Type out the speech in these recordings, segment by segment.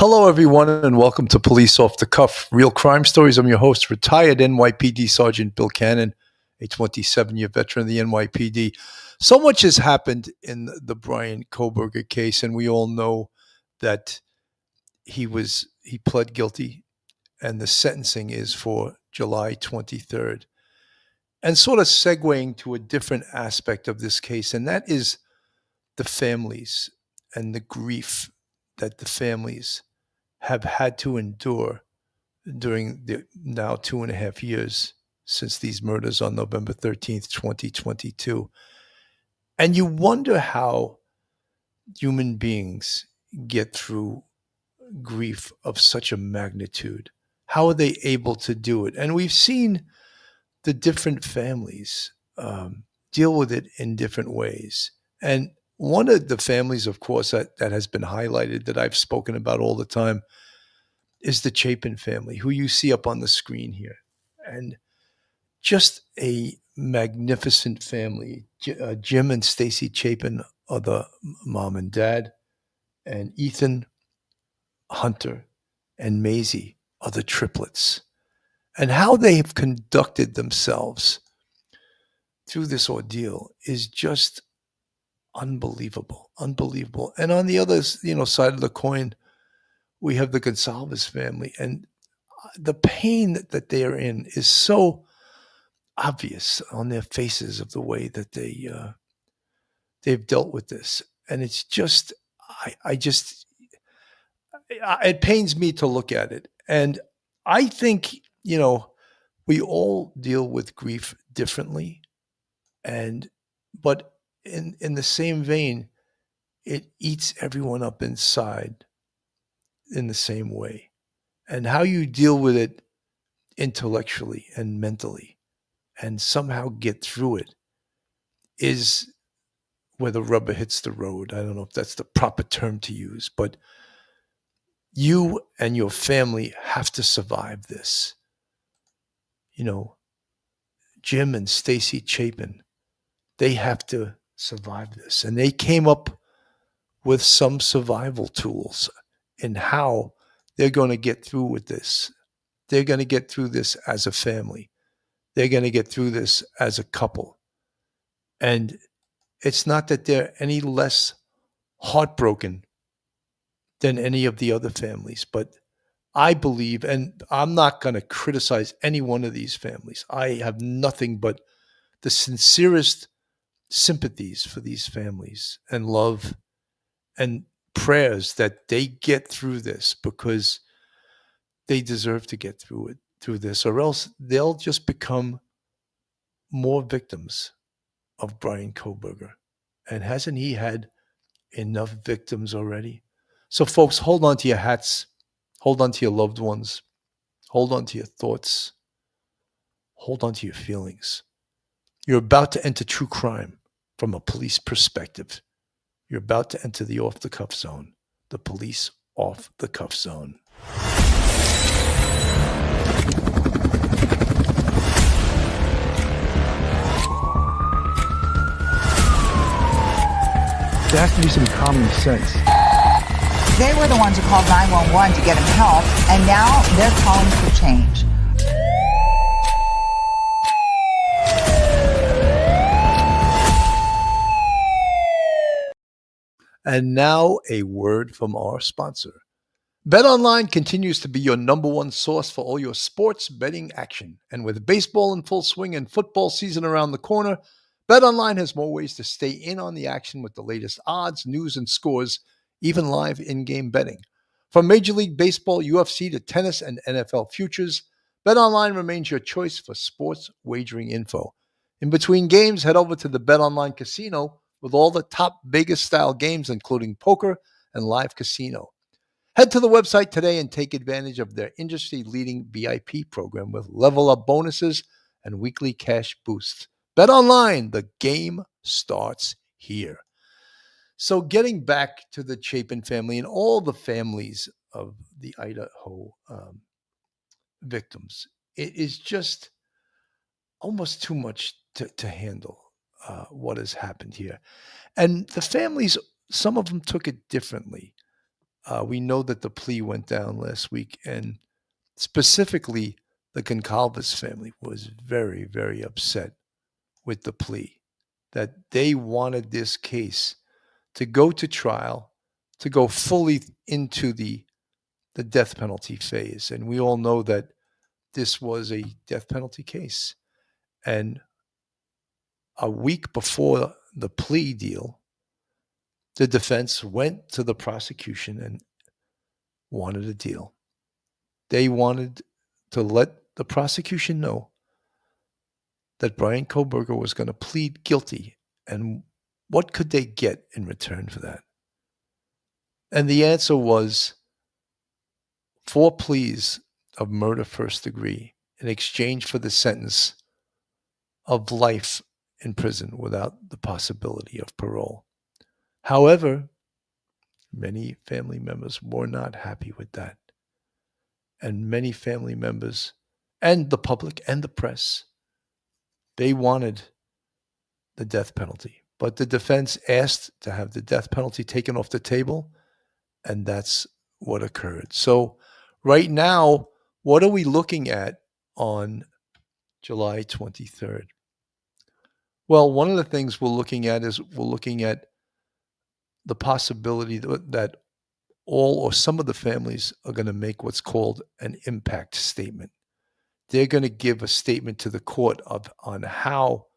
Hello, everyone, and welcome to Police Off the Cuff, Real Crime Stories. I'm your host, retired NYPD Sergeant Bill Cannon, a 27-year veteran of the NYPD. So much has happened in the Bryan Kohberger case, and we all know that he pled guilty, and the sentencing is for July 23rd. And sort of segueing to a different aspect of this case, and that is the families and the grief that the families have had to endure during the now 2.5 years since these murders on November 13th, 2022. And you wonder how human beings get through grief of such a magnitude. How are they able to do it? And we've seen the different families deal with it in different ways. And one of the families, of course, that has been highlighted, that I've spoken about all the time, is the Chapin family, who you see up on the screen here. And just a magnificent family. Jim and Stacy Chapin are the mom and dad, and Ethan, Hunter, and Maisie are the triplets. And how they have conducted themselves through this ordeal is just unbelievable. And on the other, side of the coin, we have the Goncalves family, and the pain that they are in is so obvious on their faces of the way that they've dealt with this. And it's just, it pains me to look at it. And I think, we all deal with grief differently. But in the same vein, it eats everyone up inside in the same way. And how you deal with it intellectually and mentally and somehow get through it is where the rubber hits the road. I don't know if that's the proper term to use, but you and your family have to survive this. Jim and Stacy Chapin, they have to survive this. And they came up with some survival tools in how they're going to get through with this. They're going to get through this as a family. They're going to get through this as a couple. And it's not that they're any less heartbroken than any of the other families, but I believe, and I'm not going to criticize any one of these families. I have nothing but the sincerest sympathies for these families and love and prayers that they get through this, because they deserve to get through this, or else they'll just become more victims of Bryan Kohberger. And hasn't he had enough victims already? So folks, hold on to your hats, hold on to your loved ones, hold on to your thoughts, hold on to your feelings. You're about to enter true crime from a police perspective. You're about to enter the off the cuff zone, the police off the cuff zone. There has to be some common sense. They were the ones who called 911 to get him help, and now they're calling for change. And now a word from our sponsor. BetOnline continues to be your number one source for all your sports betting action. And with baseball in full swing and football season around the corner, BetOnline has more ways to stay in on the action with the latest odds, news, and scores, even live in-game betting. From Major League Baseball, UFC to tennis and NFL futures, BetOnline remains your choice for sports wagering info. In between games, head over to the BetOnline Casino with all the top Vegas-style games, including poker and live casino. Head to the website today and take advantage of their industry-leading VIP program with level-up bonuses and weekly cash boosts. BetOnline, the game starts here. So getting back to the Chapin family and all the families of the Idaho victims, it is just almost too much to handle what has happened here. And the families, some of them took it differently. We know that the plea went down last week, and specifically, the Goncalves family was very, very upset with the plea, that they wanted this case to go to trial, to go fully into the death penalty phase. And we all know that this was a death penalty case. And a week before the plea deal, the defense went to the prosecution and wanted a deal. They wanted to let the prosecution know that Bryan Kohberger was going to plead guilty, and what could they get in return for that? And the answer was 4 pleas of murder first degree in exchange for the sentence of life in prison without the possibility of parole. However, many family members were not happy with that. And many family members and the public and the press, they wanted the death penalty. But the defense asked to have the death penalty taken off the table, and that's what occurred. So right now, what are we looking at on July 23rd? Well, one of the things we're looking at is the possibility that all or some of the families are going to make what's called an impact statement. They're going to give a statement to the court on how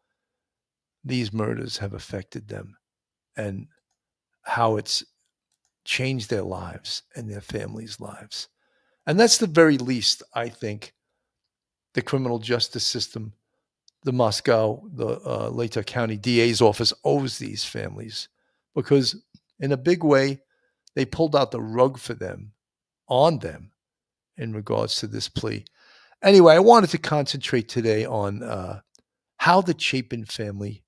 these murders have affected them and how it's changed their lives and their families' lives. And that's the very least, I think, the criminal justice system, the Moscow, the Latah County DA's office owes these families, because in a big way, they pulled out the rug for them, on them, in regards to this plea. Anyway, I wanted to concentrate today on how the Chapin family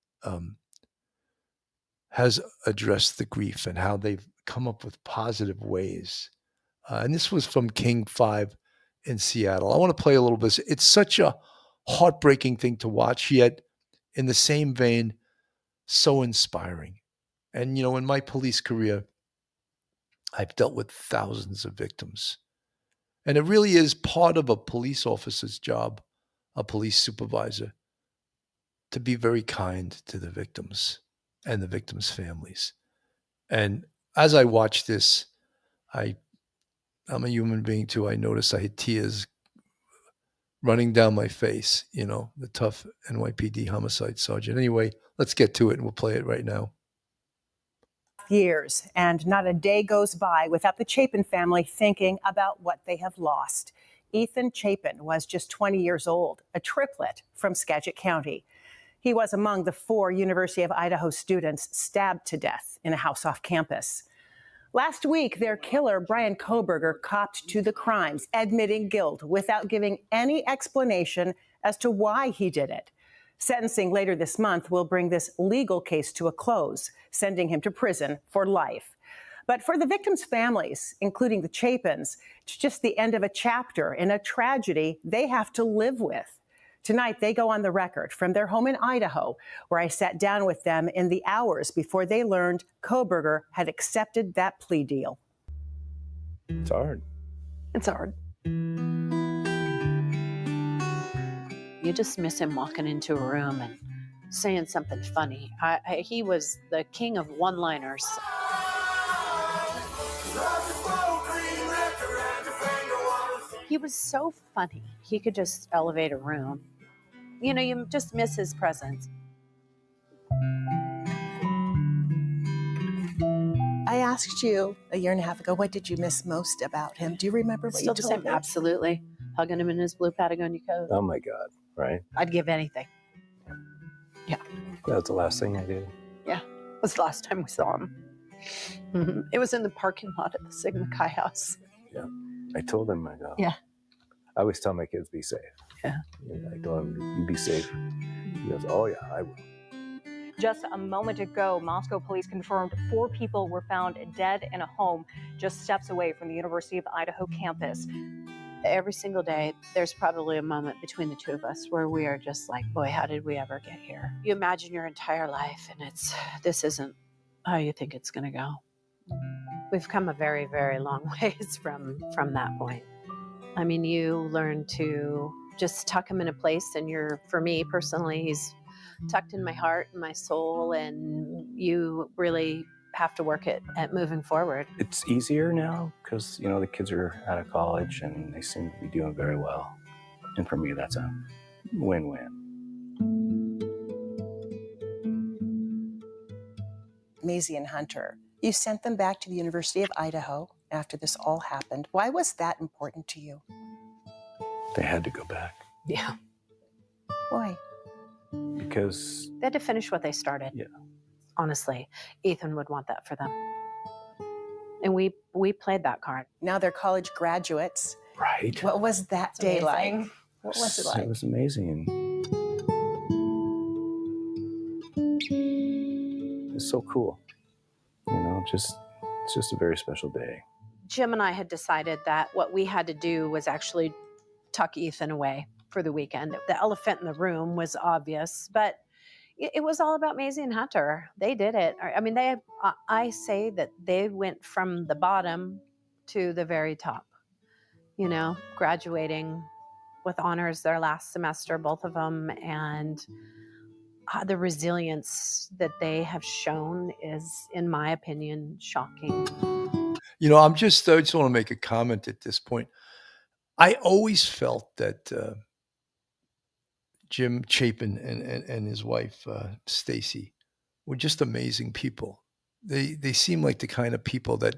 has addressed the grief and how they've come up with positive ways. And this was from King 5 in Seattle. I want to play a little bit. It's such a heartbreaking thing to watch, yet in the same vein, so inspiring. And, you know, in my police career, I've dealt with thousands of victims. And it really is part of a police officer's job, a police supervisor, to be very kind to the victims and the victims' families. And as I watch this, I'm a human being too. I noticed I had tears running down my face, you know, the tough NYPD homicide sergeant. Anyway, let's get to it, and we'll play it right now. Years, and not a day goes by without the Chapin family thinking about what they have lost. Ethan Chapin was just 20 years old, a triplet from Skagit County. He was among the 4 University of Idaho students stabbed to death in a house off campus. Last week, their killer, Bryan Kohberger, copped to the crimes, admitting guilt without giving any explanation as to why he did it. Sentencing later this month will bring this legal case to a close, sending him to prison for life. But for the victims' families, including the Chapins, it's just the end of a chapter in a tragedy they have to live with. Tonight, they go on the record from their home in Idaho, where I sat down with them in the hours before they learned Kohberger had accepted that plea deal. It's hard. It's hard. You just miss him walking into a room and saying something funny. He was the king of one-liners. He was so funny. He could just elevate a room. You know, you just miss his presence. I asked you a year and a half ago, what did you miss most about him? Do you remember what Still you the told same, me? absolutely. Hugging him in his blue Patagonia coat. Oh my God, right? I'd give anything. Yeah. That was the last thing I did. Yeah. It was the last time we saw him. Mm-hmm. It was in the parking lot at the Sigma Chi house. Yeah. I told him, Yeah. I always tell my kids, be safe. Yeah. I told him, you be safe. He goes, oh yeah, I will. Just a moment ago, Moscow police confirmed 4 people were found dead in a home just steps away from the University of Idaho campus. Every single day, there's probably a moment between the two of us where we are just like, boy, how did we ever get here? You imagine your entire life, and this isn't how you think it's going to go. we've come a very, very long ways from that point. I mean, you learn to just tuck him in a place, and for me personally, he's tucked in my heart and my soul, and you really have to work at moving forward. It's easier now because, the kids are out of college and they seem to be doing very well. And for me, that's a win-win. Maisie and Hunter, you sent them back to the University of Idaho after this all happened. Why was that important to you? They had to go back Yeah. Why? because, They had to finish what they started. Yeah. Honestly, Ethan would want that for them. And we played that card. Now they're college graduates. right? What was that day like? What was it like? It was amazing. It's so cool. It's just a very special day. Jim and I had decided that what we had to do was actually tuck Ethan away for the weekend. The elephant in the room was obvious, but it was all about Maisie and Hunter. They did it. I mean, I say that they went from the bottom to the very top, graduating with honors their last semester, both of them. And the resilience that they have shown is, in my opinion, shocking. I just want to make a comment at this point. I always felt that Jim Chapin and his wife, Stacy, were just amazing people. They seem like the kind of people that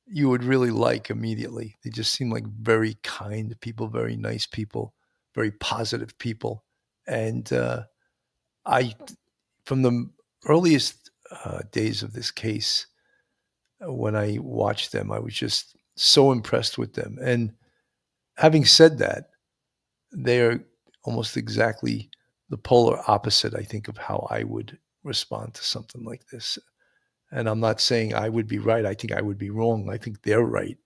you would really like immediately. They just seem like very kind people, very nice people, very positive people. And from the earliest days of this case, when I watched them, I was just so impressed with them. And having said that, they're almost exactly the polar opposite, I think, of how I would respond to something like this. And I'm not saying I would be right. I think I would be wrong. I think they're right.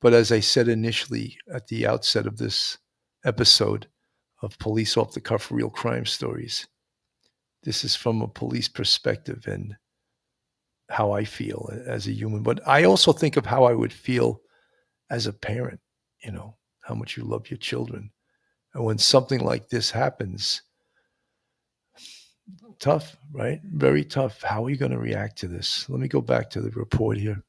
But as I said initially at the outset of this episode of Police Off the Cuff Real Crime Stories, this is from a police perspective and how I feel as a human. But I also think of how I would feel as a parent, how much you love your children. And when something like this happens, tough, right? Very tough. How are you going to react to this? Let me go back to the report here.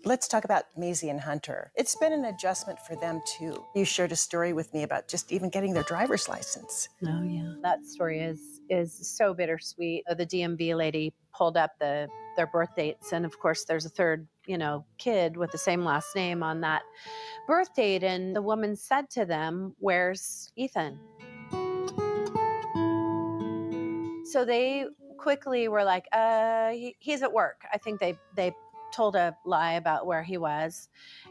Let's talk about Maisie and Hunter. It's been an adjustment for them too. You shared a story with me about just even getting their driver's license. Oh yeah, that story is so bittersweet. The DMV lady pulled up their birth dates, and of course, there's a third, kid with the same last name on that birth date, and the woman said to them, "Where's Ethan?" So they quickly were like, he's at work. I think they told a lie about where he was,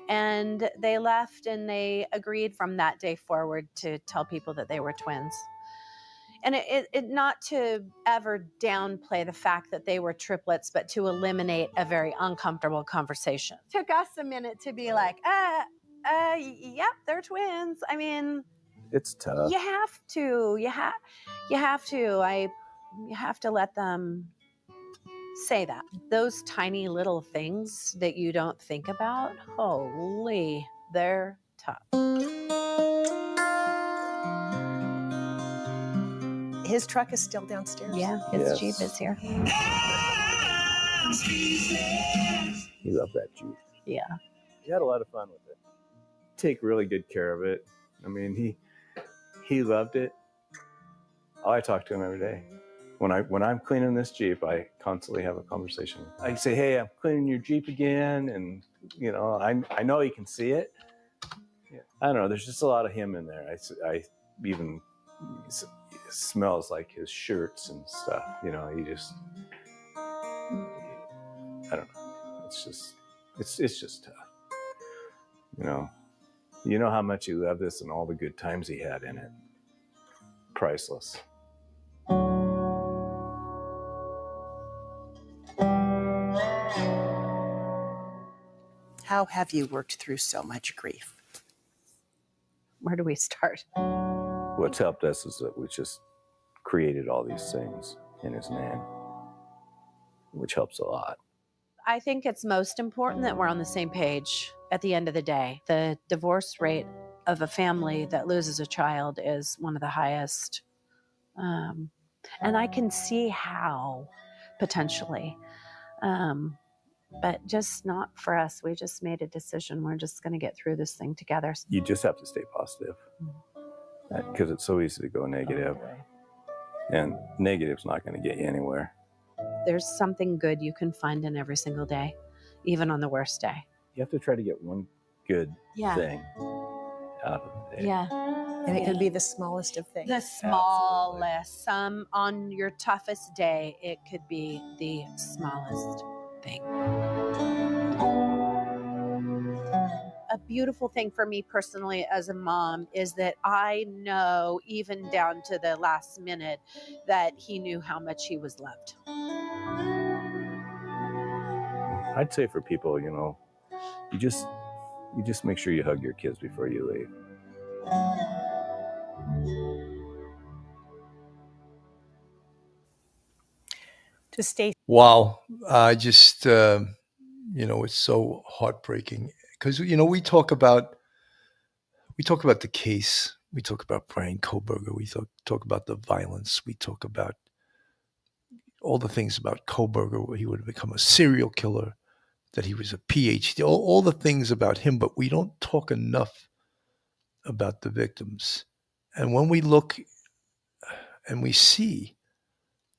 and they left, and they agreed from that day forward to tell people that they were twins. And it not to ever downplay the fact that they were triplets, but to eliminate a very uncomfortable conversation. Took us a minute to be like, yep, they're twins. I mean, It's tough. you have to. You have to let them say that. Those tiny little things that you don't think about, holy, they're tough. His truck is still downstairs. Yeah, his Yes. Jeep is here. He loved that Jeep. Yeah. He had a lot of fun with it. Take really good care of it. I mean, he loved it. I talk to him every day. When I'm cleaning this Jeep, I constantly have a conversation. I say, "Hey, I'm cleaning your Jeep again," and I know he can see it. Yeah. I don't know. There's just a lot of him in there. I even it smells like his shirts and stuff. He just, I don't know. It's just tough. You know how much he loved this and all the good times he had in it. Priceless. How have you worked through so much grief? Where do we start? What's helped us is that we just created all these things in his name. which helps a lot. I think it's most important that we're on the same page at the end of the day. The divorce rate of a family that loses a child is one of the highest. And I can see how, potentially. But just not for us. We just made a decision. We're just going to get through this thing together. You just have to stay positive because it's so easy to go negative. And negative's not going to get you anywhere. There's something good you can find in every single day, even on the worst day. You have to try to get one good thing out of the day. Yeah. And it can be the smallest of things. The smallest. On your toughest day, it could be the smallest thing. A beautiful thing for me personally as a mom is that I know, even down to the last minute, that he knew how much he was loved. I'd say for people, you just make sure you hug your kids before you leave. To stay. Wow. I just, it's so heartbreaking because, we talk about the case. We talk about Bryan Kohberger. We talk about the violence. We talk about all the things about Kohberger, where he would have become a serial killer, that he was a PhD, all the things about him, but we don't talk enough about the victims. And when we look and we see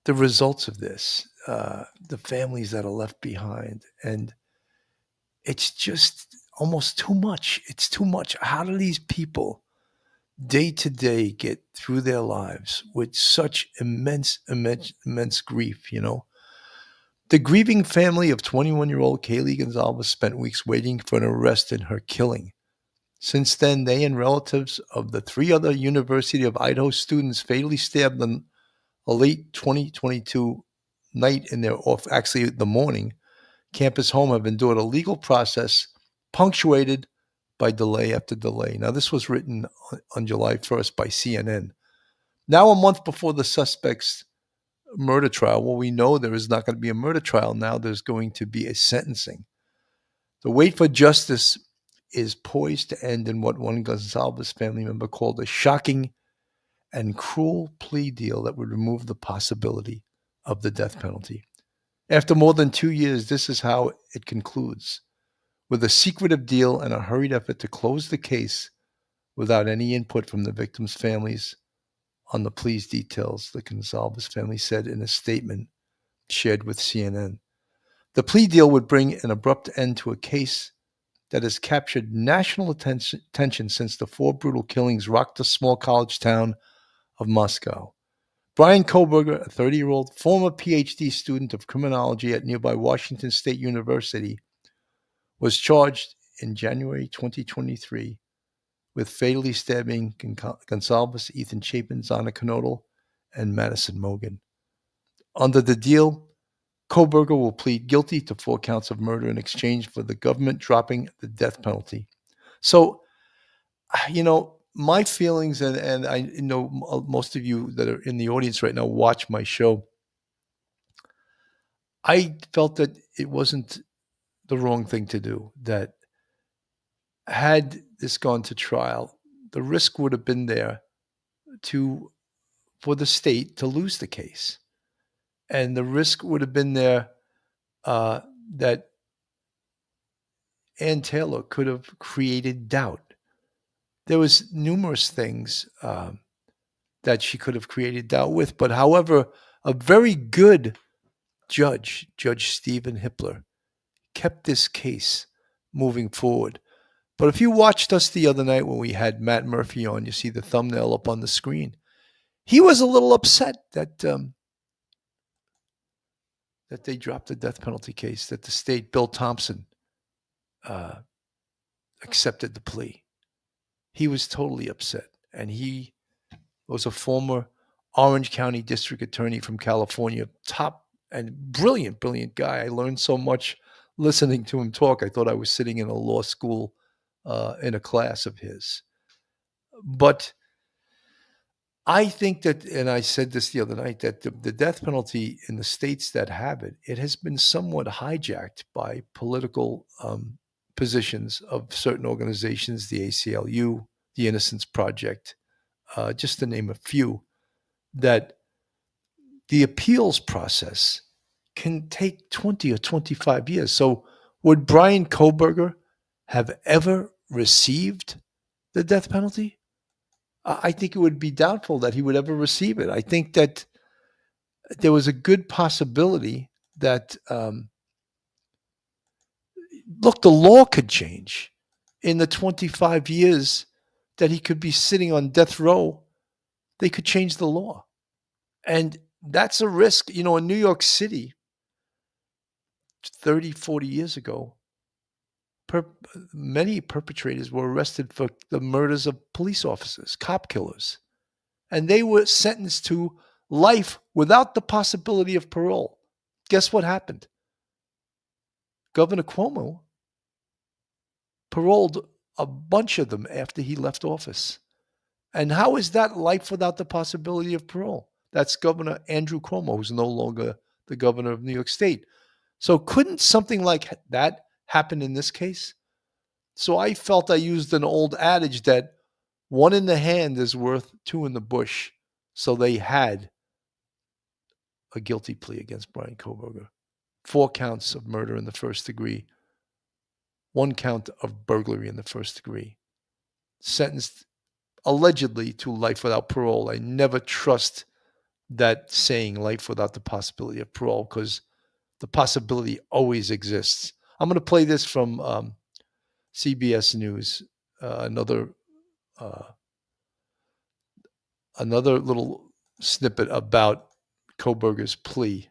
the results of this, the families that are left behind, and it's just almost too much. It's too much. How do these people day to day get through their lives with such immense grief, The grieving family of 21-year-old Kaylee Goncalves spent weeks waiting for an arrest in her killing. Since then, they and relatives of the 3 other University of Idaho students fatally stabbed on a late 2022 night in the morning campus home have endured a legal process punctuated by delay after delay. Now, this was written on July 1st by CNN. Now, a month before the suspect's murder trial, well, we know there is not going to be a murder trial. Now there's going to be a sentencing. The wait for justice is poised to end in what one Goncalves family member called a shocking and cruel plea deal that would remove the possibility of the death penalty. After more than 2 years, this is how it concludes, with a secretive deal and a hurried effort to close the case without any input from the victims' families on the plea's details, the Goncalves family said in a statement shared with CNN. The plea deal would bring an abrupt end to a case that has captured national attention since the 4 brutal killings rocked the small college town of Moscow. Bryan Kohberger, a 30-year-old former PhD student of criminology at nearby Washington State University, was charged in January 2023 with fatally stabbing Goncalves, Ethan Chapin, Xana Kernodle, and Madison Mogen. Under the deal, Kohberger will plead guilty to 4 counts of murder in exchange for the government dropping the death penalty. So, my feelings, and I know most of you that are in the audience right now watch my show, I felt that it wasn't the wrong thing to do, that had this gone to trial, the risk would have been there for the state to lose the case. And the risk would have been there that Ann Taylor could have created doubt. There was numerous things that she could have created doubt with. But however, a very good judge, Judge Stephen Hippler, kept this case moving forward. But if you watched us the other night when we had Matt Murphy on, you see the thumbnail up on the screen. He was a little upset that they dropped the death penalty case, that the state, Bill Thompson, accepted the plea. He was totally upset. And he was a former Orange County district attorney from California, top and brilliant guy. I learned so much listening to him talk. I thought I was sitting in a law school in a class of his. But I think that, and I said this the other night, that the death penalty in the states that have it, it has been somewhat hijacked by political positions of certain organizations, the ACLU, the Innocence Project, just to name a few, that the appeals process can take 20 or 25 years. So would Bryan Kohberger have ever received the death penalty? I think it would be doubtful that he would ever receive it. I think that there was a good possibility that, look, the law could change in the 25 years that he could be sitting on death row. They could change the law. And that's a risk. In New York City, 30, 40 years ago, many perpetrators were arrested for the murders of police officers, cop killers. And they were sentenced to life without the possibility of parole. Guess what happened? Governor Cuomo paroled a bunch of them after he left office. And how is that life without the possibility of parole? That's Governor Andrew Cuomo, who's no longer the governor of New York State. So couldn't something like that happen in this case? So I felt I used an old adage that one in the hand is worth two in the bush. So they had a guilty plea against Bryan Kohberger. 4 counts of murder in the first degree, 1 count of burglary in the first degree. Sentenced allegedly to life without parole. I never trust that saying, life without the possibility of parole, because the possibility always exists. I'm going to play this from CBS News, another little snippet about Kohberger's plea.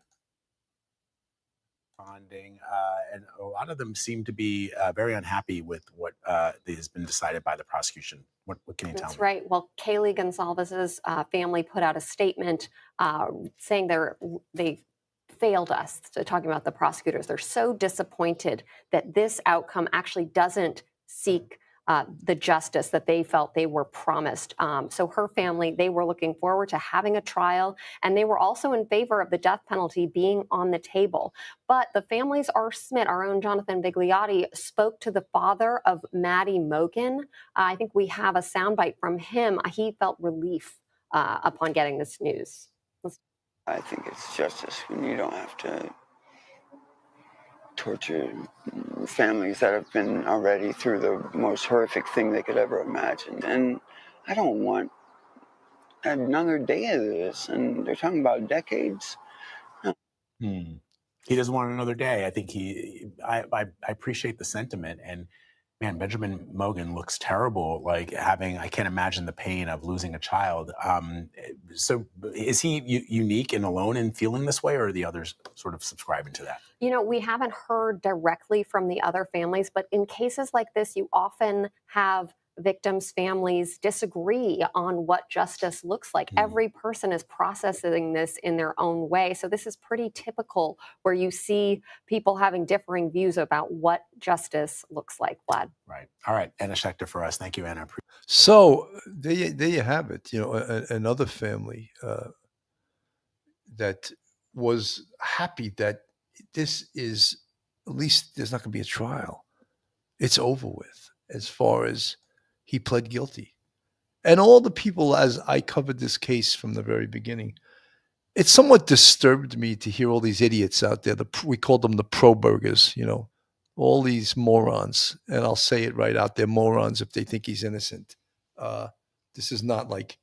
And a lot of them seem to be very unhappy with what has been decided by the prosecution. What can you tell me? That's right. Well, Kaylee Goncalves' family put out a statement saying they failed us, talking about the prosecutors. They're so disappointed that this outcome actually doesn't seek the justice that they felt they were promised. So her family, they were looking forward to having a trial, and they were also in favor of the death penalty being on the table. But the families, our own Jonathan Vigliotti, spoke to the father of Maddie Mogen. I think we have a soundbite from him. He felt relief upon getting this news. I think it's justice when you don't have to torture families that have been already through the most horrific thing they could ever imagine. And I don't want another day of this. And they're talking about decades. He doesn't want another day. I think I appreciate the sentiment. And man, Benjamin Mogen looks terrible. Like I can't imagine the pain of losing a child. So is he unique and alone in feeling this way, or are the others sort of subscribing to that? We haven't heard directly from the other families, but in cases like this, you often have victims' families disagree on what justice looks like. Every person is processing this in their own way. So this is pretty typical where you see people having differing views about what justice looks like, Vlad. Right. All right. Anna Schechter for us. Thank you, Anna. So there you have it. Another family that was happy that this is, at least there's not going to be a trial. It's over with as far as he pled guilty. And all the people, as I covered this case from the very beginning, it somewhat disturbed me to hear all these idiots out there. We called them the pro-burgers, all these morons. And I'll say it right out there, morons, if they think he's innocent. This is not like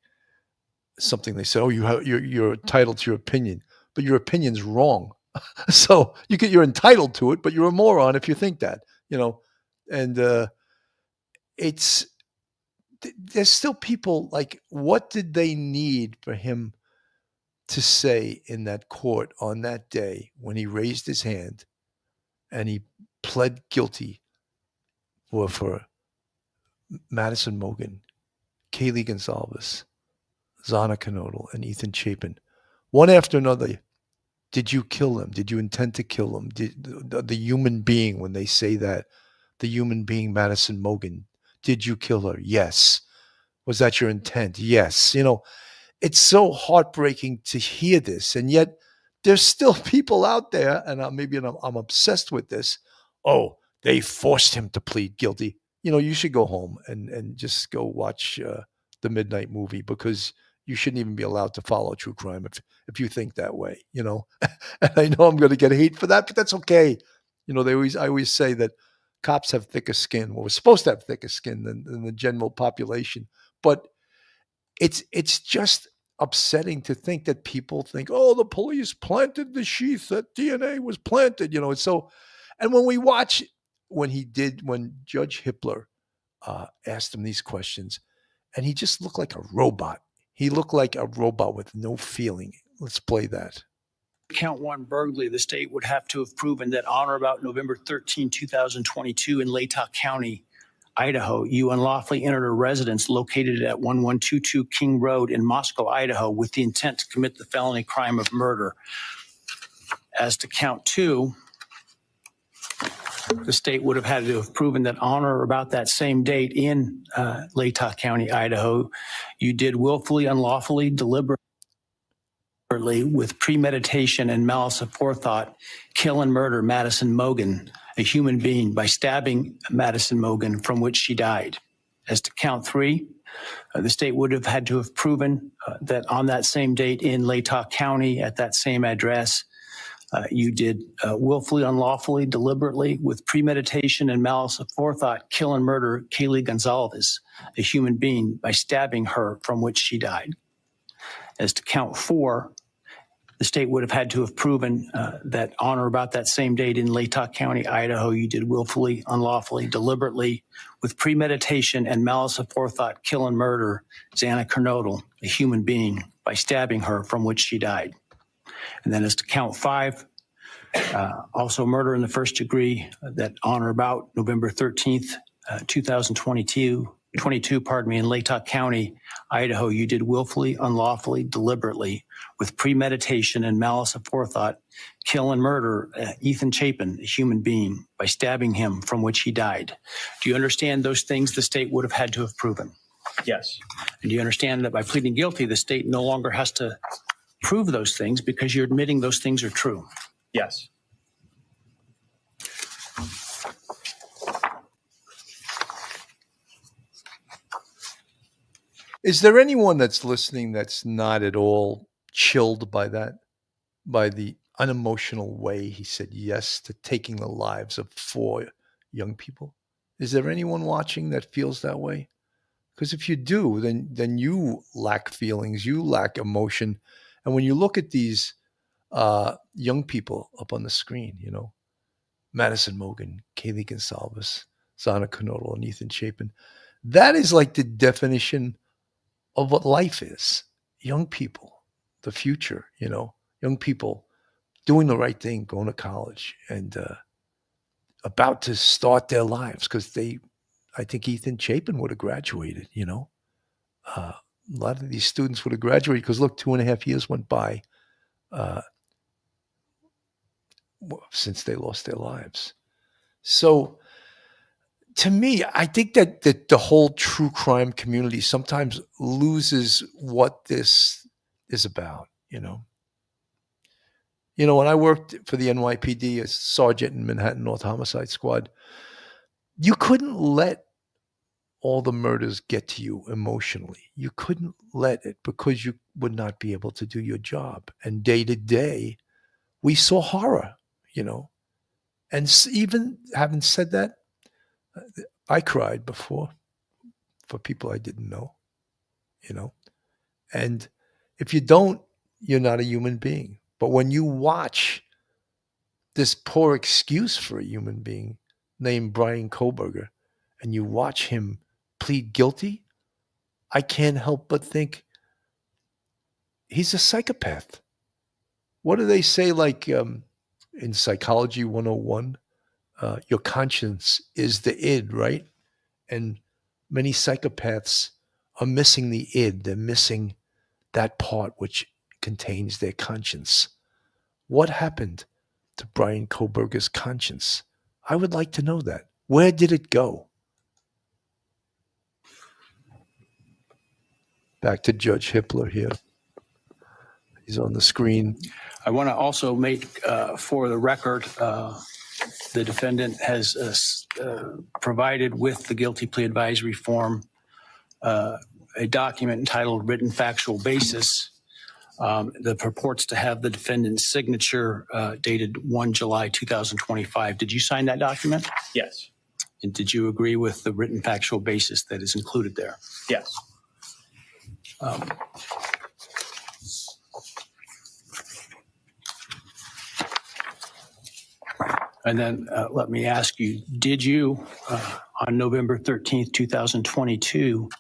something they say, oh, you're entitled to your opinion, but your opinion's wrong. So you're entitled to it, but you're a moron if you think that, and there's still people like, what did they need for him to say in that court on that day when he raised his hand and he pled guilty for Madison Mogen, Kaylee Goncalves, Xana Kernodle, and Ethan Chapin, one after another? Did you kill him? Did you intend to kill him? The human being, when they say that, the human being Madison Mogen, did you kill her? Yes. Was that your intent? Yes. it's so heartbreaking to hear this. And yet there's still people out there, and I'm obsessed with this. Oh, they forced him to plead guilty. You should go home and just go watch the Midnight Movie, because you shouldn't even be allowed to follow true crime if you think that way, And I know I'm going to get hate for that, but that's okay. I always say that cops have thicker skin. Well, we're supposed to have thicker skin than the general population, but it's just upsetting to think that people think, oh, the police planted the sheath, that DNA was planted, and when Judge Hippler asked him these questions, and he just looked like a robot. He looked like a robot with no feeling. Let's play that. Count one burglary, the state would have to have proven that on or about November 13, 2022 in Latah County, Idaho, you unlawfully entered a residence located at 1122 King Road in Moscow, Idaho, with the intent to commit the felony crime of murder. As to count two, the state would have had to have proven that on or about that same date in Latah County, Idaho, you did willfully, unlawfully, deliberately, with premeditation and malice aforethought, kill and murder Madison Mogen, a human being, by stabbing Madison Mogen, from which she died. As to count three, the state would have had to have proven that on that same date in Latah County, at that same address, you did willfully, unlawfully, deliberately, with premeditation and malice aforethought, kill and murder Kaylee Goncalves, a human being, by stabbing her, from which she died. As to count four, the state would have had to have proven that on or about that same date in Latah County, Idaho, you did willfully, unlawfully, deliberately, with premeditation and malice aforethought, kill and murder Xana Kernodle, a human being, by stabbing her, from which she died. And then as to count five, also murder in the first degree, that on or about November 13th, 2022, in Latah County, Idaho, you did willfully, unlawfully, deliberately, with premeditation and malice aforethought, kill and murder Ethan Chapin, a human being, by stabbing him, from which he died. Do you understand those things the state would have had to have proven? Yes. And do you understand that by pleading guilty, the state no longer has to prove those things because you're admitting those things are true? Yes. Is there anyone that's listening that's not at all chilled by that, by the unemotional way he said yes to taking the lives of 4 young people? Is there anyone watching that feels that way? Because if you do, then you lack feelings, you lack emotion. And when you look at these young people up on the screen, Madison Mogen, Kaylee Goncalves, Xana Kernodle, and Ethan Chapin, that is like the definition of what life is. Young people, the future, young people doing the right thing, going to college, and about to start their lives, because I think Ethan Chapin would have graduated, a lot of these students would have graduated, because look, 2.5 years went by since they lost their lives. So to me, I think that the whole true crime community sometimes loses what this is about, when I worked for the NYPD as sergeant in Manhattan North Homicide Squad, you couldn't let all the murders get to you emotionally. You couldn't let it, because you would not be able to do your job. And day to day, we saw horror, And even having said that, I cried before for people I didn't know, And if you don't, you're not a human being. But when you watch this poor excuse for a human being named Bryan Kohberger, and you watch him plead guilty, I can't help but think he's a psychopath. What do they say, like in Psychology 101? Your conscience is the id, right? And many psychopaths are missing the id. They're missing that part which contains their conscience. What happened to Bryan Kohberger's conscience? I would like to know that. Where did it go? Back to Judge Hippler here. He's on the screen. I want to also make for the record, the defendant has provided with the guilty plea advisory form a document entitled Written Factual Basis that purports to have the defendant's signature dated 1 July 2025. Did you sign that document? Yes. And did you agree with the written factual basis that is included there? Yes. And then let me ask you, did you, on November 13th, 2022,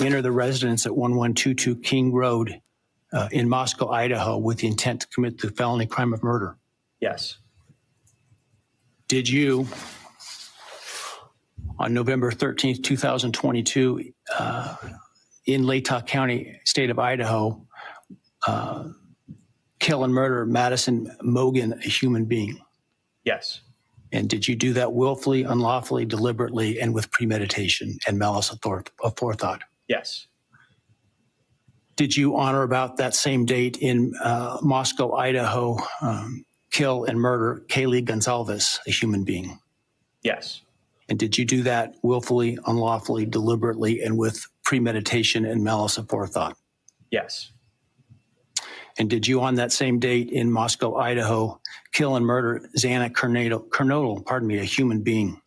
enter the residence at 1122 King Road in Moscow, Idaho, with the intent to commit the felony crime of murder? Yes. Did you, on November 13th, 2022, in Latah County, state of Idaho, kill and murder Madison Mogen, a human being? Yes. And did you do that willfully, unlawfully, deliberately, and with premeditation and malice aforethought? Yes. Did you, on or about that same date in Moscow, Idaho, kill and murder Kaylee Goncalves, a human being? Yes. And did you do that willfully, unlawfully, deliberately, and with premeditation and malice aforethought? Yes. And did you, on that same date in Moscow, Idaho, kill and murder Xana Kernodle, a human being?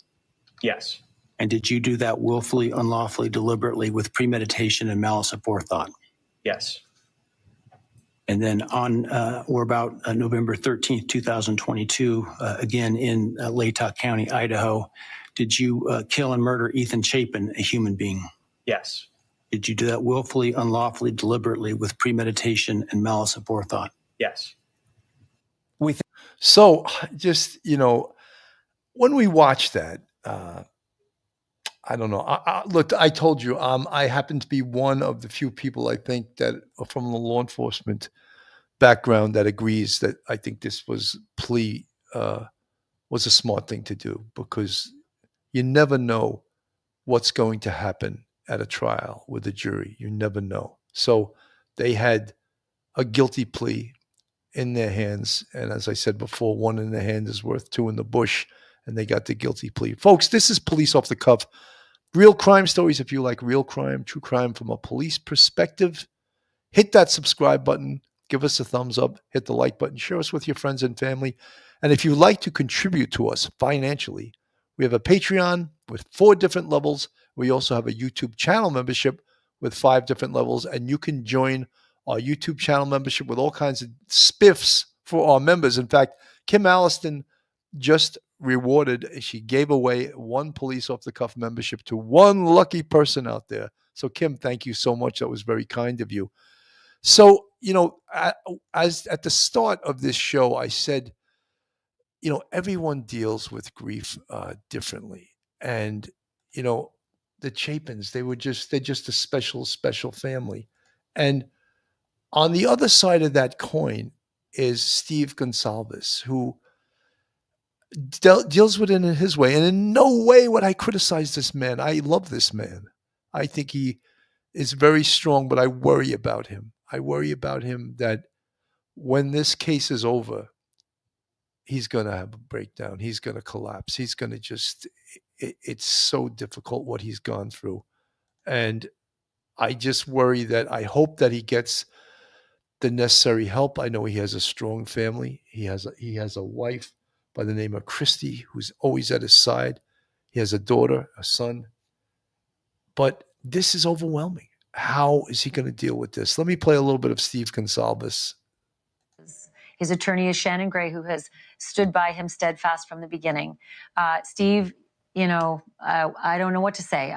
Yes. And did you do that willfully, unlawfully, deliberately, with premeditation and malice aforethought? Yes. And then on or about November 13th, 2022, again in Latah County, Idaho, did you kill and murder Ethan Chapin, a human being? Yes. Did you do that willfully, unlawfully, deliberately, with premeditation and malice aforethought? Yes. So just, when we watch that, I don't know. Look, I told you, I happen to be one of the few people I think that are from the law enforcement background that agrees that I think this plea was a smart thing to do, because you never know what's going to happen at a trial with a jury. You never know. So they had a guilty plea in their hands. And as I said before, one in the hand is worth two in the bush, and they got the guilty plea. Folks, this is Police Off the Cuff. Real crime stories. If you like real crime, true crime from a police perspective, hit that subscribe button. Give us a thumbs up. Hit the like button. Share us with your friends and family. And if you'd like to contribute to us financially, we have a Patreon with 4 different levels. We also have a YouTube channel membership with 5 different levels. And you can join our YouTube channel membership with all kinds of spiffs for our members. In fact, Kim Alliston just she gave away 1 Police Off the Cuff membership to 1 lucky person out there. So Kim, thank you so much. That was very kind of you. So, as at the start of this show, I said, everyone deals with grief differently. And, the Chapins, they're just a special, special family. And on the other side of that coin is Steve Goncalves, who deals with it in his way. And in no way would I criticize this man. I love this man. I think he is very strong, but I worry about him. I worry about him that when this case is over, he's going to have a breakdown. He's going to collapse. He's going to it's so difficult what he's gone through. And I just worry that I hope that he gets the necessary help. I know he has a strong family. He has a wife by the name of Christy, who's always at his side. He has a daughter, a son. But this is overwhelming. How is he going to deal with this? Let me play a little bit of Steve Goncalves. His attorney is Shannon Gray, who has stood by him steadfast from the beginning. Steve, I don't know what to say.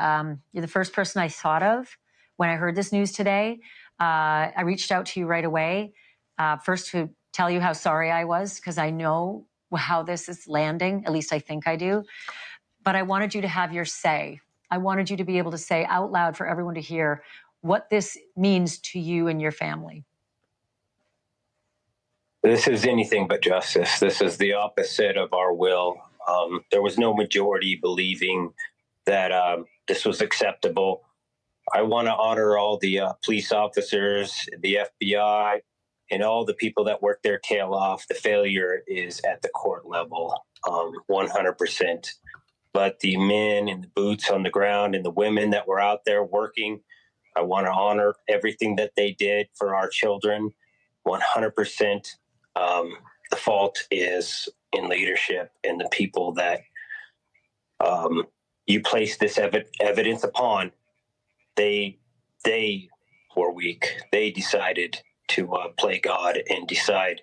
You're the first person I thought of when I heard this news today. I reached out to you right away, first to tell you how sorry I was, because I know how this is landing. At least I think I do. But I wanted you to have your say. I wanted you to be able to say out loud for everyone to hear what this means to you and your family. This is anything but justice. This is the opposite of our will. There was no majority believing that this was acceptable. I want to honor all the police officers, the FBI, and all the people that work their tail off. The failure is at the court level, 100%. But the men in the boots on the ground and the women that were out there working, I want to honor everything that they did for our children, 100%. The fault is in leadership and the people that you place this evidence upon. They were weak. They decided to play God and decide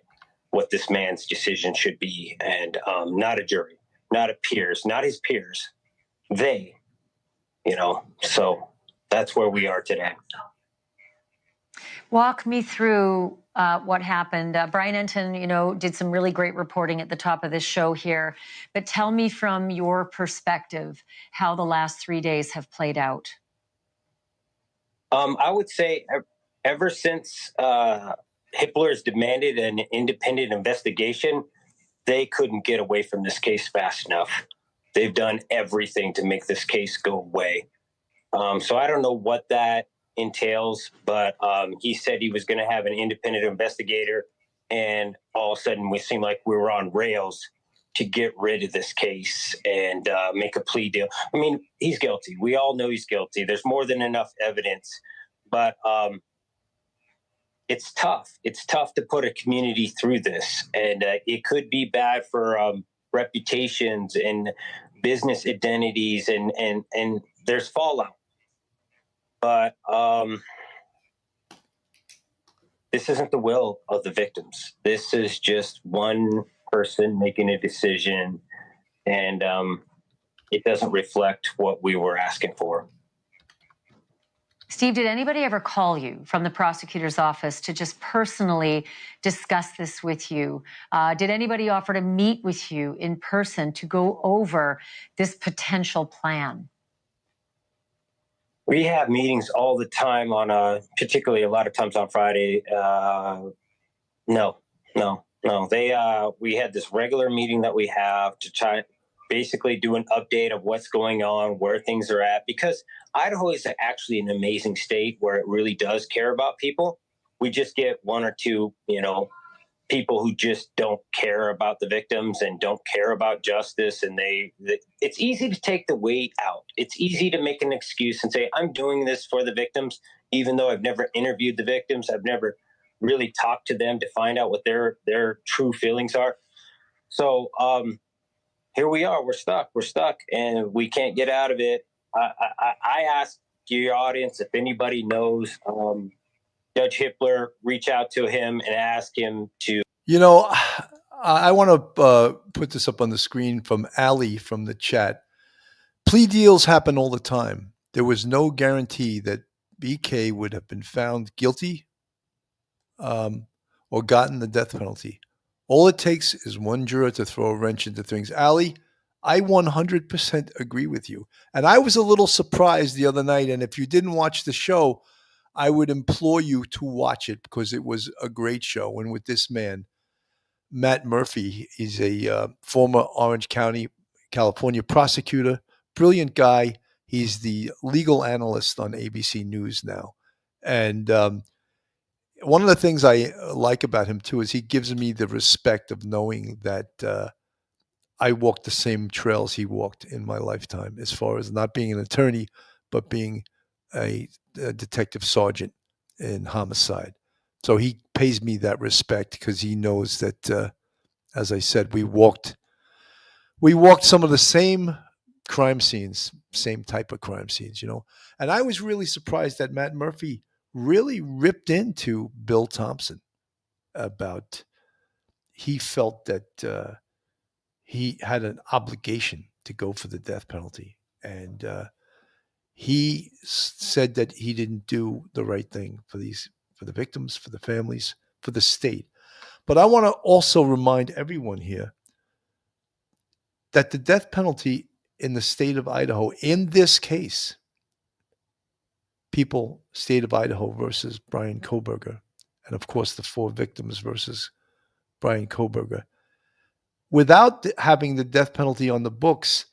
what this man's decision should be, and not a jury, not a peers, not his peers. They, so that's where we are today. Walk me through what happened. Brian Enton, did some really great reporting at the top of this show here, but tell me from your perspective how the last 3 days have played out. I would say ever since Hitler's demanded an independent investigation, they couldn't get away from this case fast enough. They've done everything to make this case go away. So I don't know what that entails, but he said he was going to have an independent investigator, and all of a sudden we seemed like we were on rails to get rid of this case and make a plea deal. I mean, he's guilty. We all know he's guilty. There's more than enough evidence, but it's tough. It's tough to put a community through this, and it could be bad for reputations and business identities, and there's fallout. But this isn't the will of the victims. This is just one person making a decision, and it doesn't reflect what we were asking for. Steve, did anybody ever call you from the prosecutor's office to just personally discuss this with you? Did anybody offer to meet with you in person to go over this potential plan? We have meetings all the time particularly a lot of times on Friday. No. We had this regular meeting that we have to try basically do an update of what's going on, where things are at, because Idaho is actually an amazing state where it really does care about people. We just get one or two, people who just don't care about the victims and don't care about justice. And it's easy to take the weight out. It's easy to make an excuse and say, I'm doing this for the victims, even though I've never interviewed the victims. I've never really talked to them to find out what their true feelings are. So here we are. We're stuck and we can't get out of it. I ask your audience if anybody knows Judge Hitler, reach out to him and ask him to. I want to put this up on the screen from Ali from the chat. Plea deals happen all the time. There was no guarantee that BK would have been found guilty or gotten the death penalty. All it takes is one juror to throw a wrench into things. Ali, I 100% agree with you. And I was a little surprised the other night. And if you didn't watch the show, I would implore you to watch it because it was a great show. And with this man, Matt Murphy, he's a former Orange County, California prosecutor, brilliant guy. He's the legal analyst on ABC News now. And one of the things I like about him, too, is he gives me the respect of knowing that I walked the same trails he walked in my lifetime, as far as not being an attorney, but being a detective sergeant in homicide. So he pays me that respect because he knows that, as I said, we walked some of the same crime scenes, same type of crime scenes, And I was really surprised that Matt Murphy really ripped into Bill Thompson about he felt that he had an obligation to go for the death penalty. And he said that he didn't do the right thing for the victims, for the families, for the state. But I want to also remind everyone here that the death penalty in the state of Idaho, in this case, state of Idaho versus Bryan Kohberger, and of course the 4 victims versus Bryan Kohberger, without having the death penalty on the books,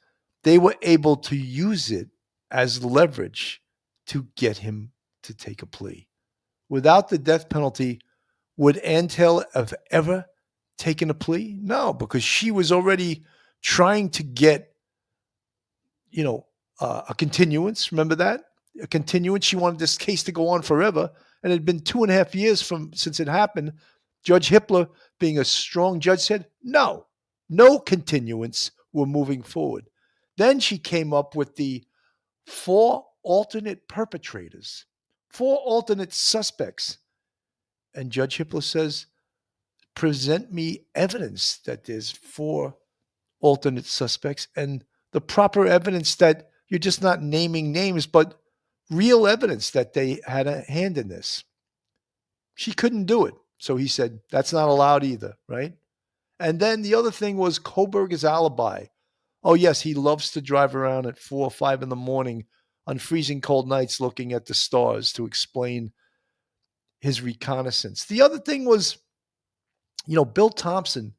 they were able to use it as leverage to get him to take a plea. Without the death penalty, would Ann Taylor have ever taken a plea? No, because she was already trying to get, a continuance. Remember that? A continuance. She wanted this case to go on forever. And it had been 2.5 years since it happened. Judge Hippler, being a strong judge, said, no continuance. We're moving forward. Then she came up with the 4 alternate perpetrators, 4 alternate suspects. And Judge Hippler says, present me evidence that there's 4 alternate suspects and the proper evidence that you're just not naming names, but real evidence that they had a hand in this. She couldn't do it. So he said, that's not allowed either, right? And then the other thing was Kohberger's alibi. Oh, yes, he loves to drive around at 4 or 5 in the morning on freezing cold nights looking at the stars to explain his reconnaissance. The other thing was, Bill Thompson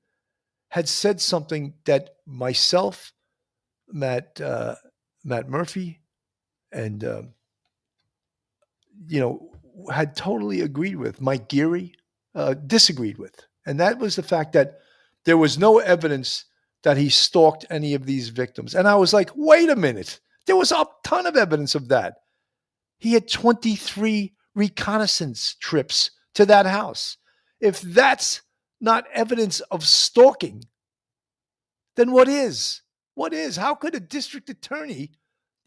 had said something that myself, Matt Murphy, and, had totally agreed with. Mike Geary disagreed with. And that was the fact that there was no evidence that he stalked any of these victims. And I was like, wait a minute. There was a ton of evidence of that. He had 23 reconnaissance trips to that house. If that's not evidence of stalking, then what is? What is? How could a district attorney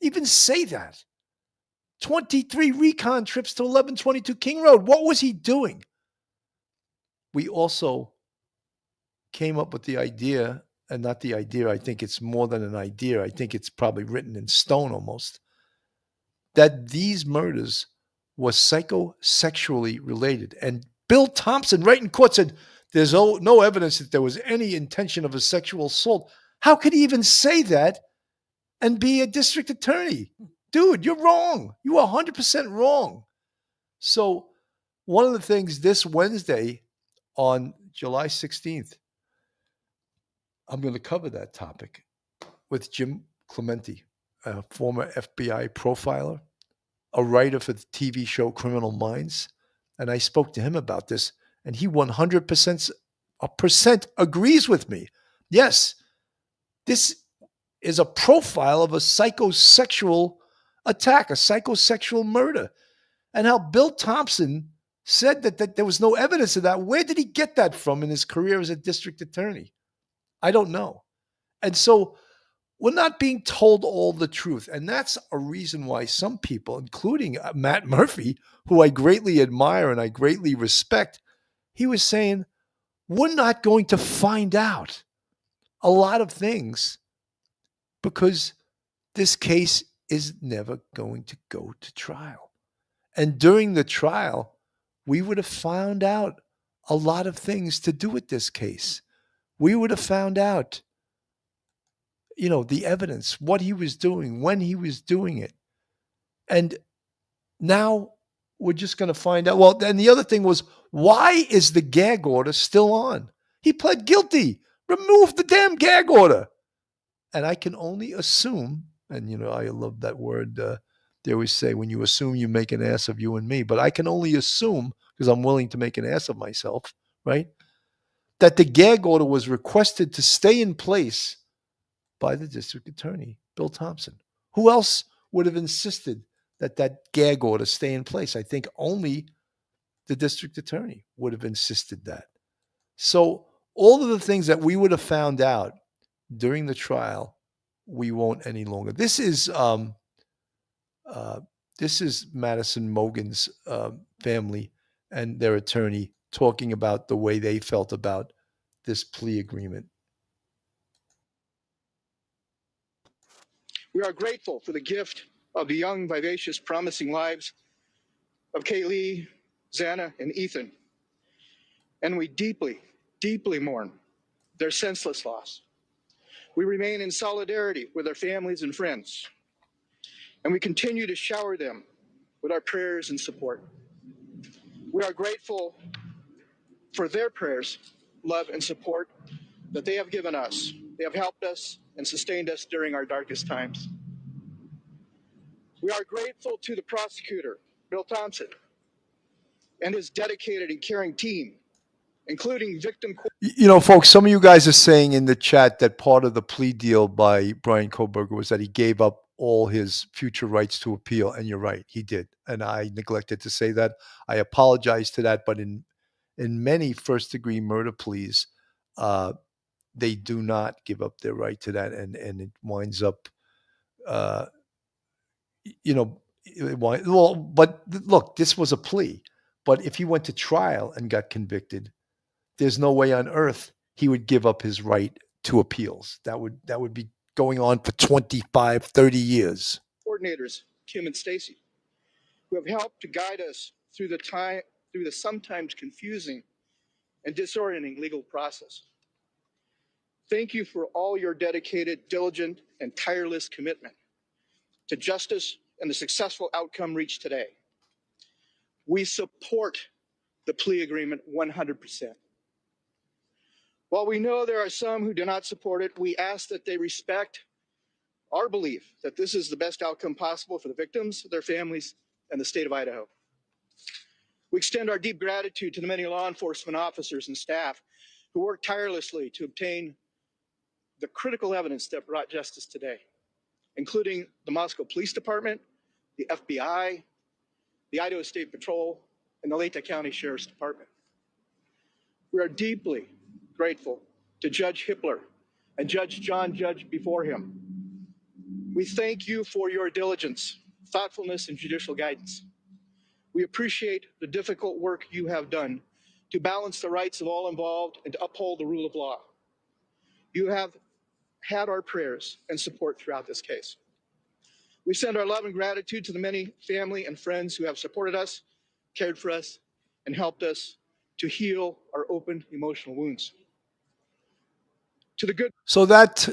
even say that? 23 recon trips to 1122 King Road. What was he doing? We also came up with the idea, and not the idea, I think it's more than an idea. I think it's probably written in stone almost, that these murders were psychosexually related. And Bill Thompson, right in court, said there's no evidence that there was any intention of a sexual assault. How could he even say that and be a district attorney? Dude, you're wrong. You are 100% wrong. So one of the things this Wednesday on July 16th, I'm going to cover that topic with Jim Clemente, a former FBI profiler, a writer for the TV show Criminal Minds. And I spoke to him about this, and he 100% agrees with me. Yes, this is a profile of a psychosexual attack, a psychosexual murder. And how Bill Thompson said that there was no evidence of that. Where did he get that from in his career as a district attorney? I don't know. And so we're not being told all the truth. And that's a reason why some people, including Matt Murphy, who I greatly admire and I greatly respect, he was saying, we're not going to find out a lot of things because this case is never going to go to trial. And during the trial, we would have found out a lot of things to do with this case. We would have found out, the evidence, what he was doing, when he was doing it. And now we're just going to find out. Well, and the other thing was, why is the gag order still on? He pled guilty. Remove the damn gag order. And I can only assume, and I love that word. They always say, when you assume, you make an ass of you and me. But I can only assume, because I'm willing to make an ass of myself, right, that the gag order was requested to stay in place by the district attorney, Bill Thompson. Who else would have insisted that gag order stay in place? I think only the district attorney would have insisted that. So all of the things that we would have found out during the trial, we won't any longer. This is Madison Mogen's family and their attorney talking about the way they felt about this plea agreement. We are grateful for the gift of the young, vivacious, promising lives of Kaylee, Xana, and Ethan. And we deeply, deeply mourn their senseless loss. We remain in solidarity with their families and friends, and we continue to shower them with our prayers and support. We are grateful for their prayers, love, and support that they have given us. They have helped us and sustained us during our darkest times. We are grateful to the prosecutor, Bill Thompson, and his dedicated and caring team, including victim. You know, folks, some of you guys are saying in the chat that part of the plea deal by Bryan Kohberger was that he gave up all his future rights to appeal. And you're right, he did. And I neglected to say that. I apologize to that. But in many first-degree murder pleas, they do not give up their right to that. And it winds up, well, but look, this was a plea. But if he went to trial and got convicted, there's no way on earth he would give up his right to appeals. That would be going on for 25, 30 years. Coordinators, Kim and Stacy, who have helped to guide us through the sometimes confusing and disorienting legal process. Thank you for all your dedicated, diligent, and tireless commitment to justice and the successful outcome reached today. We support the plea agreement 100%. While we know there are some who do not support it, we ask that they respect our belief that this is the best outcome possible for the victims, their families, and the state of Idaho. We extend our deep gratitude to the many law enforcement officers and staff who worked tirelessly to obtain the critical evidence that brought justice today, including the Moscow Police Department, the FBI, the Idaho State Patrol, and the Lehigh County Sheriff's Department. We are deeply grateful to Judge Hippler and Judge John Judge before him. We thank you for your diligence, thoughtfulness, and judicial guidance. We appreciate the difficult work you have done to balance the rights of all involved and to uphold the rule of law. You have had our prayers and support throughout this case. We send our love and gratitude to the many family and friends who have supported us, cared for us, and helped us to heal our open emotional wounds. To the good. So that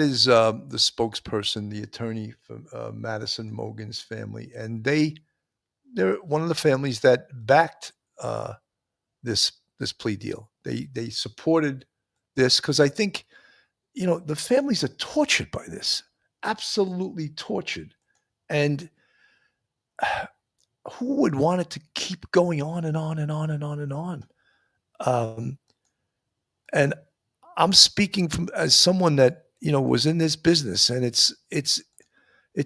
is the spokesperson, the attorney for Madison Mogen's family, and they're one of the families that backed this plea deal. They supported this because I think, the families are tortured by this, absolutely tortured, and who would want it to keep going on and on and on and on and on? And I'm speaking as someone that was in this business, and it's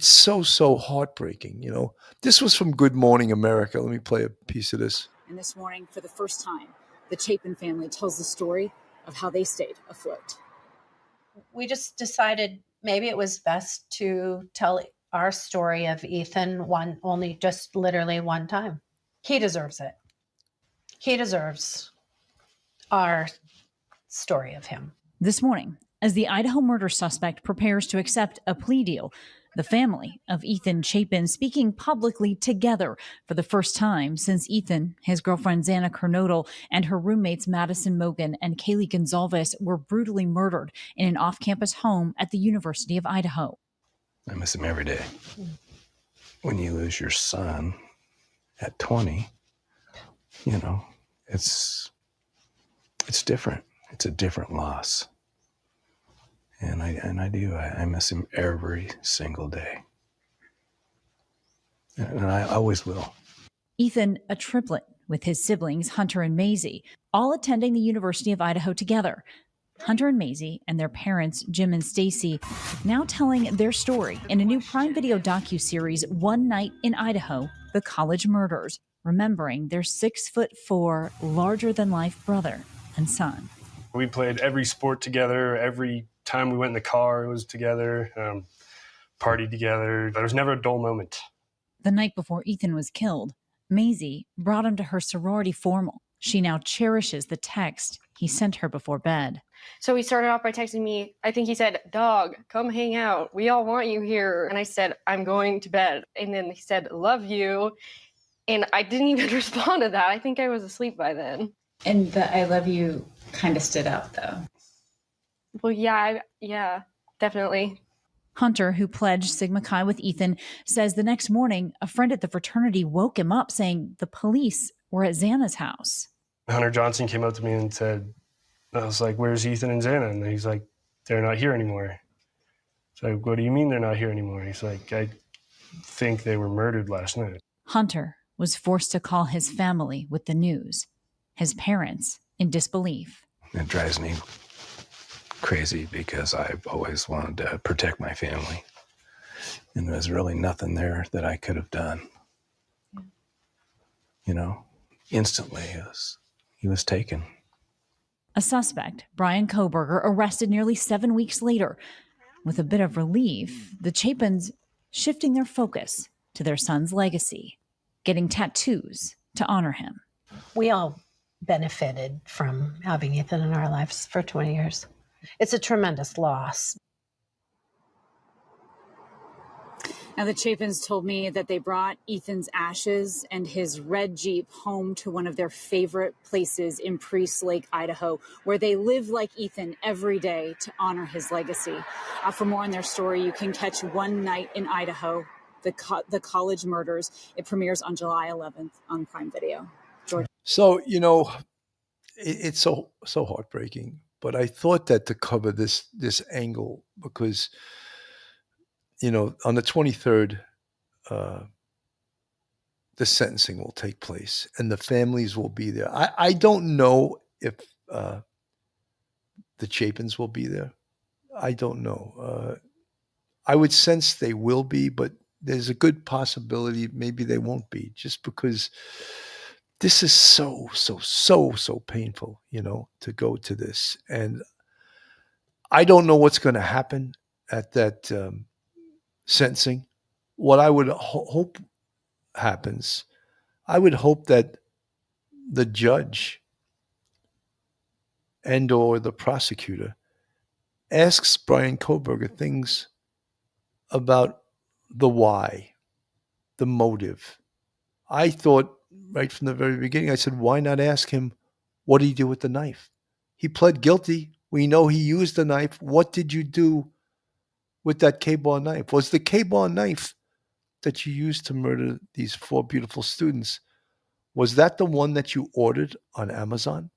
so heartbreaking. This was from Good Morning America. Let me play a piece of this. And this morning, for the first time, the Chapin family tells the story of how they stayed afloat. We just decided maybe it was best to tell our story of Ethan literally one time. He deserves it. He deserves our story of him. This morning, as the Idaho murder suspect prepares to accept a plea deal, the family of Ethan Chapin speaking publicly together for the first time since Ethan, his girlfriend Xana Kernodle, and her roommates Madison Mogen and Kaylee Goncalves were brutally murdered in an off-campus home at the University of Idaho. I miss him every day. When you lose your son at 20, it's different. It's a different loss. And I miss him every single day. And I always will. Ethan, a triplet with his siblings, Hunter and Maisie, all attending the University of Idaho together. Hunter and Maisie and their parents, Jim and Stacy, now telling their story in a new Prime Video docuseries, One Night in Idaho, The College Murders, remembering their 6'4", larger-than-life brother and son. We played every sport together. Every time we went in the car, it was together, partied together. There was never a dull moment. The night before Ethan was killed, Maisie brought him to her sorority formal. She now cherishes the text he sent her before bed. So he started off by texting me. I think he said, "Dog, come hang out. We all want you here." And I said, "I'm going to bed." And then he said, "Love you." And I didn't even respond to that. I think I was asleep by then. And the "I love you" kind of stood out, though. Well, yeah, definitely. Hunter, who pledged Sigma Chi with Ethan, says the next morning, a friend at the fraternity woke him up saying the police were at Xana's house. Hunter Johnson came up to me and said, I was like, "Where's Ethan and Xana?" And he's like, "They're not here anymore." So, "What do you mean they're not here anymore?" He's like, think they were murdered last night. Hunter was forced to call his family with the news, his parents in disbelief. It drives me crazy because I've always wanted to protect my family. And there's really nothing there that I could have done. You know, instantly he was taken. A suspect, Bryan Kohberger, arrested nearly 7 weeks later. With a bit of relief, the Chapins shifting their focus to their son's legacy, getting tattoos to honor him. We all benefited from having Ethan in our lives for 20 years. It's a tremendous loss. Now, the Chapins told me that they brought Ethan's ashes and his red Jeep home to one of their favorite places in Priest Lake, Idaho, where they live like Ethan every day to honor his legacy. For more on their story, you can catch One Night in Idaho, the college murders. It premieres on July 11th on Prime Video. George. So, you know, it's so heartbreaking. But I thought that to cover this angle, because, you know, on the 23rd, the sentencing will take place and the families will be there. I don't know if the Chapins will be there. I don't know. I would sense they will be, but there's a good possibility maybe they won't be, just because this is so painful, you know, to go to this. And I don't know what's going to happen at that sentencing. What I would hope happens, I would hope that the judge and or the prosecutor asks Bryan Kohberger things about the why, the motive. I thought right from the very beginning, I said, why not ask him, what did he do with the knife? He pled guilty. We know he used the knife. What did you do with that K-bar knife? Was the K-bar knife that you used to murder these 4 beautiful students, was that the one that you ordered on Amazon?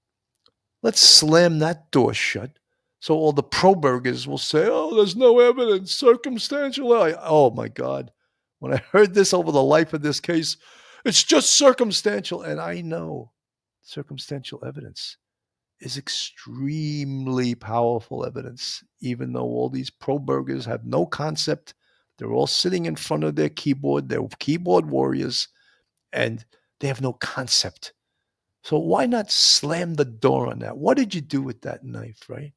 Let's slam that door shut so all the pro-burgers will say, oh, there's no evidence, circumstantial. Oh, my God. When I heard this over the life of this case, it's just circumstantial. And I know circumstantial evidence is extremely powerful evidence, even though all these pro-burgers have no concept. They're all sitting in front of their keyboard. They're keyboard warriors, and they have no concept. So why not slam the door on that? What did you do with that knife, right?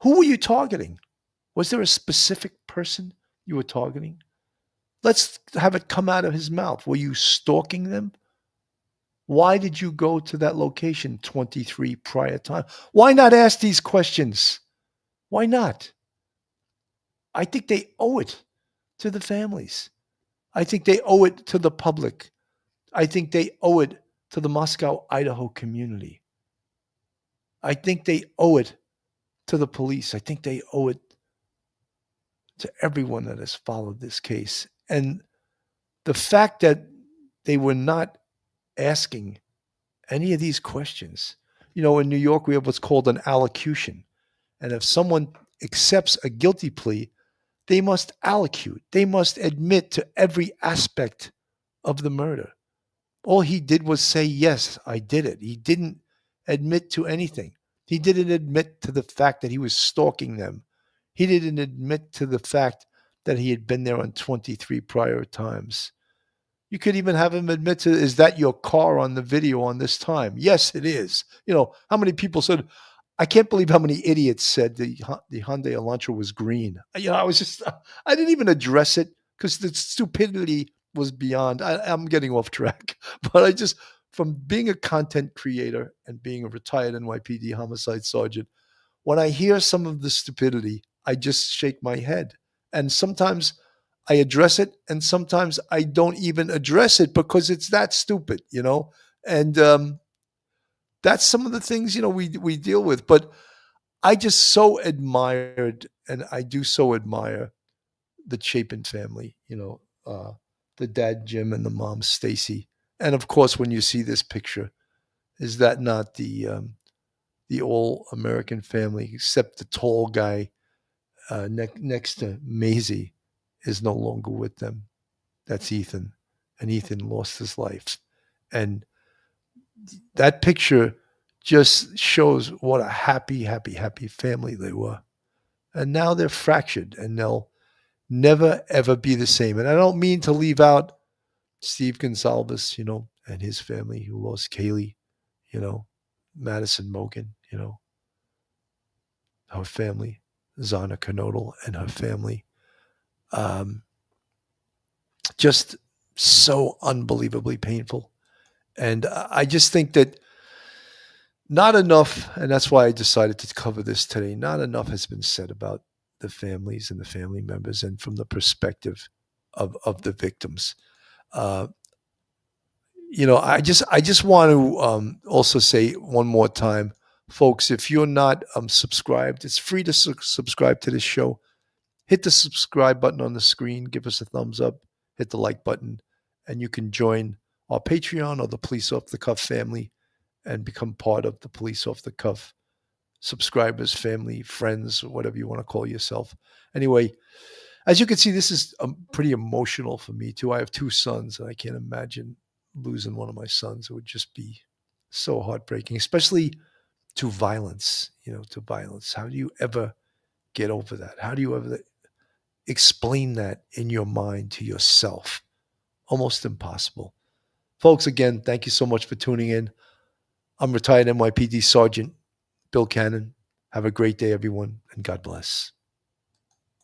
Who were you targeting? Was there a specific person you were targeting? Let's have it come out of his mouth. Were you stalking them? Why did you go to that location 23 prior time? Why not ask these questions? Why not? I think they owe it to the families. I think they owe it to the public. I think they owe it to the Moscow, Idaho community. I think they owe it to the police. I think they owe it to everyone that has followed this case. And the fact that they were not asking any of these questions. You know, in New York, we have what's called an allocution. And if someone accepts a guilty plea, they must allocute. They must admit to every aspect of the murder. All he did was say, yes, I did it. He didn't admit to anything. He didn't admit to the fact that he was stalking them. He didn't admit to the fact that he had been there on 23 prior times. You could even have him admit to, is that your car on the video on this time? Yes, it is. You know, how many people said, I can't believe how many idiots said the Hyundai Elantra was green. You know, I didn't even address it because the stupidity was beyond. I'm getting off track. But from being a content creator and being a retired NYPD homicide sergeant, when I hear some of the stupidity, I just shake my head. And sometimes I address it, and sometimes I don't even address it because it's that stupid, you know? And that's some of the things, you know, we deal with. But I just so admired, and I do so admire the Chapin family, you know, the dad, Jim, and the mom, Stacy. And of course, when you see this picture, is that not the all-American family, except the tall guy next to Maisie is no longer with them. That's Ethan. And Ethan lost his life. And that picture just shows what a happy, happy, happy family they were. And now they're fractured and they'll never, ever be the same. And I don't mean to leave out Steve Goncalves, and his family who lost Kaylee, Madison Mogen, her family, Xana Kernodle and her family. Just so unbelievably painful. And I just think that not enough, and that's why I decided to cover this today, not enough has been said about the families and the family members and from the perspective of the victims. I just want to also say one more time, folks, if you're not subscribed, it's free to subscribe to this show. Hit the subscribe button on the screen, give us a thumbs up, hit the like button, and you can join our Patreon or the Police Off the Cuff family and become part of the Police Off the Cuff subscribers, family, friends, whatever you want to call yourself. Anyway, as you can see, this is pretty emotional for me too. I have 2 sons, and I can't imagine losing one of my sons. It would just be so heartbreaking, especially to violence, to violence. How do you ever get over that? How do you ever explain that in your mind to yourself? Almost impossible. Folks, again, thank you so much for tuning in. I'm retired NYPD Sergeant Bill Cannon. Have a great day, everyone, and God bless.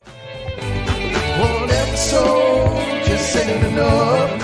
One episode just ain't enough.